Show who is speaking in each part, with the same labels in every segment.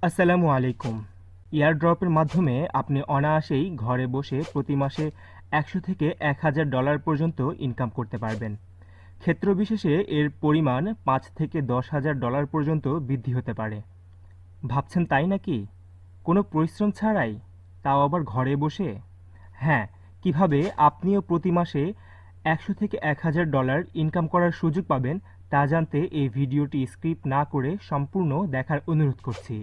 Speaker 1: আসসালামু আলাইকুম। এয়ারড্রপের মাধ্যমে আপনি অনায়াসেই ঘরে বসে প্রতি মাসে ১০০ থেকে $১,০০০ পর্যন্ত ইনকাম করতে পারবেন। ক্ষেত্রবিশেষে এর পরিমাণ $৫,000 থেকে $10,000 পর্যন্ত বৃদ্ধি হতে পারে। ভাবছেন তাই নাকি? কোনো পরিশ্রম ছাড়াই, তাও আবার ঘরে বসে? হ্যাঁ, কিভাবে আপনিও প্রতি মাসে ১০০ থেকে $১,০০০ ইনকাম করার সুযোগ পাবেন তা জানতে এই ভিডিওটি স্কিপ না করে সম্পূর্ণ দেখার অনুরোধ করছি।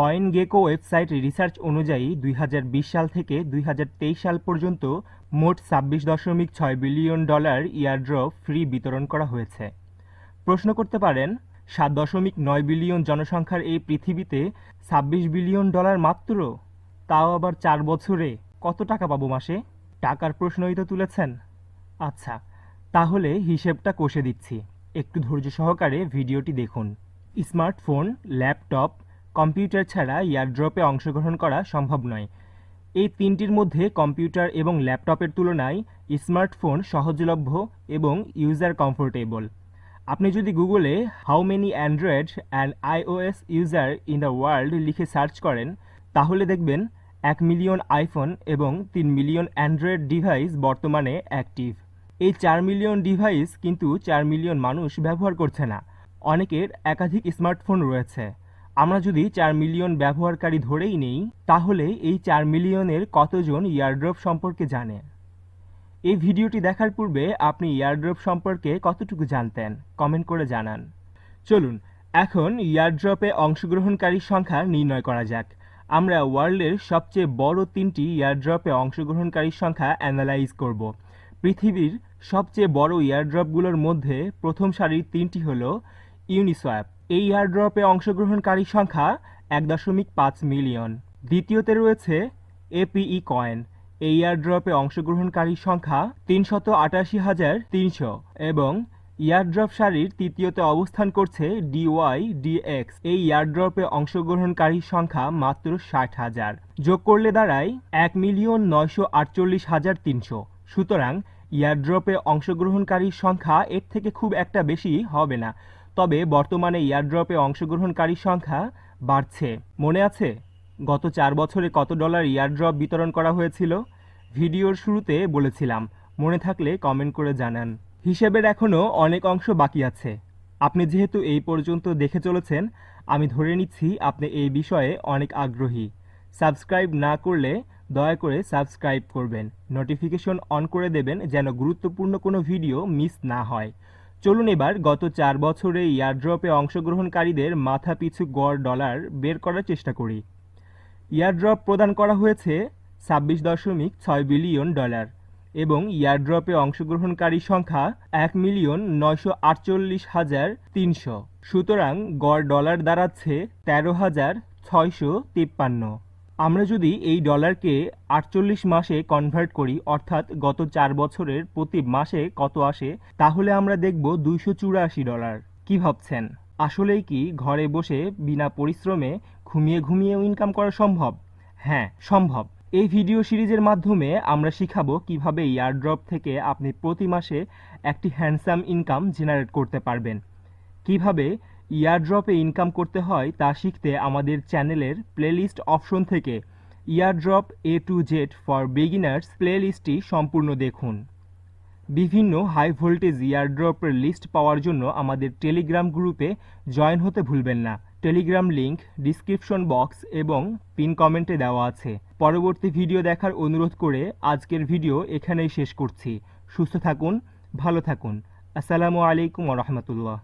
Speaker 1: কয়েনগেকো ওয়েবসাইট রিসার্চ অনুযায়ী ২০২০ সাল থেকে ২০২৩ সাল পর্যন্ত মোট $২৬.৬ বিলিয়ন এয়ারড্রপ ফ্রি বিতরণ করা হয়েছে। প্রশ্ন করতে পারেন, ৭.৯ বিলিয়ন জনসংখ্যার এই পৃথিবীতে $২৬ বিলিয়ন মাত্র, তাও আবার ৪ বছরে কত টাকা পাবো মাসে? টাকার প্রশ্নই তো তুলেছেন। আচ্ছা, তাহলে হিসেবটা কষে দিচ্ছি, একটু ধৈর্য সহকারে ভিডিওটি দেখুন। স্মার্টফোন, ল্যাপটপ, কম্পিউটার ছাড়া এয়ারড্রপে অংশগ্রহণ করা সম্ভব নয়। এই তিনটির মধ্যে কম্পিউটার এবং ল্যাপটপের তুলনায় স্মার্টফোন সহজলভ্য এবং ইউজার কমফোর্টেবল। আপনি যদি গুগলে how many Android and iOS user in the world লিখে সার্চ করেন, তাহলে দেখবেন ১ মিলিয়ন আইফোন এবং ৩ মিলিয়ন অ্যান্ড্রয়েড ডিভাইস বর্তমানে অ্যাক্টিভ। এই ৪ মিলিয়ন ডিভাইস কিন্তু ৪ মিলিয়ন মানুষ ব্যবহার করছে না। অনেকের একাধিক স্মার্টফোন রয়েছে। আমরা যদি ৪ মিলিয়ন ব্যবহারকারী ধরেই নেই, তাহলে এই ৪ মিলিয়নের কতজন এয়ারড্রপ সম্পর্কে জানে? এই ভিডিওটি দেখার পূর্বে আপনি এয়ারড্রপ সম্পর্কে কতটুকু জানতেন কমেন্ট করে জানান। চলুন এখন এয়ারড্রপে অংশগ্রহণকারীর সংখ্যা নির্ণয় করা যাক। আমরা ওয়ার্ল্ডের সবচেয়ে বড় ৩টি এয়ারড্রপে অংশগ্রহণকারীর সংখ্যা অ্যানালাইজ করব। পৃথিবীর সবচেয়ে বড় এয়ারড্রপগুলোর মধ্যে প্রথম সারির ৩টি হল ইউনিসোয়াপ। এই এয়ারড্রপে অংশগ্রহণকারীর সংখ্যা ১.৫ মিলিয়ন। দ্বিতীয়তে রয়েছে এপিই কয়েন। এই এয়ারড্রপে অংশগ্রহণকারীর সংখ্যা ৩৮৮,৩০০ এবং এয়ারড্রপ সারির তৃতীয়তে অবস্থান করছে ডিওয়াইডিএক্স। এই এয়ারড্রপে অংশগ্রহণকারীর সংখ্যা মাত্র ৬০,০০০, যোগ করলে দাঁড়ায় ১,৯৪৮,৩০০। সুতরাং এয়ারড্রপে অংশগ্রহণকারীর সংখ্যা এর থেকে খুব একটা বেশি হবে না। তবে বর্তমানে এয়ারড্রপে অংশগ্রহণকারীর সংখ্যা বাড়ছে। মনে আছে গত ৪ বছরে কত ডলার এয়ারড্রপ বিতরণ করা হয়েছিল? ভিডিওর শুরুতে বলেছিলাম, মনে থাকলে কমেন্ট করে জানান। হিসেবের এখনও অনেক অংশ বাকি আছে। আপনি যেহেতু এই পর্যন্ত দেখে চলেছেন, আমি ধরে নিচ্ছি আপনি এই বিষয়ে অনেক আগ্রহী। সাবস্ক্রাইব না করলে দয়া করে সাবস্ক্রাইব করবেন, নোটিফিকেশন অন করে দেবেন যেন গুরুত্বপূর্ণ কোনো ভিডিও মিস না হয়। চলুন এবার গত ৪ বছরে এয়ারড্রপে অংশগ্রহণকারীদের মাথাপিছু গড় ডলার বের করার চেষ্টা করি। এয়ারড্রপ প্রদান করা হয়েছে $২৬.৬ বিলিয়ন এবং এয়ারড্রপে অংশগ্রহণকারী সংখ্যা ১,৯৪৮,৩০০। সুতরাং গড় ডলার দাঁড়াচ্ছে ১৩,৬৫৩। আমরা যদি এই ডলারকে ৪৮ মাসে কনভার্ট করি, অর্থাৎ গত ৪ বছরের প্রতি মাসে কত আসে, তাহলে আমরা দেখব $২৮৪। কি ভাবছেন? আসলেই কি ঘরে বসে বিনা পরিশ্রমে ঘুমিয়ে ঘুমিয়েও ইনকাম করা সম্ভব? হ্যাঁ, সম্ভব। এই ভিডিও সিরিজের মাধ্যমে আমরা শিখাবো কিভাবে এয়ারড্রপ থেকে আপনি প্রতি মাসে একটি হ্যান্ডসাম ইনকাম জেনারেট করতে পারবেন। কিভাবে এয়ারড্রপে ইনকাম করতে হয় তা শিখতে আমাদের চ্যানেলের প্লেলিস্ট অপশন থেকে airdrop A to Z for beginners প্লেলিস্টটি সম্পূর্ণ দেখুন। বিভিন্ন হাই ভোল্টেজ এয়ারড্রপের লিস্ট পাওয়ার জন্য আমাদের টেলিগ্রাম গ্রুপে জয়েন হতে ভুলবেন না। টেলিগ্রাম লিংক ডিসক্রিপশন বক্স এবং পিন কমেন্টে দেওয়া আছে। পরবর্তী ভিডিও দেখার অনুরোধ করে আজকের ভিডিও এখানেই শেষ করছি। সুস্থ থাকুন, ভালো থাকুন। আসসালামু আলাইকুম ওয়া রাহমাতুল্লাহ।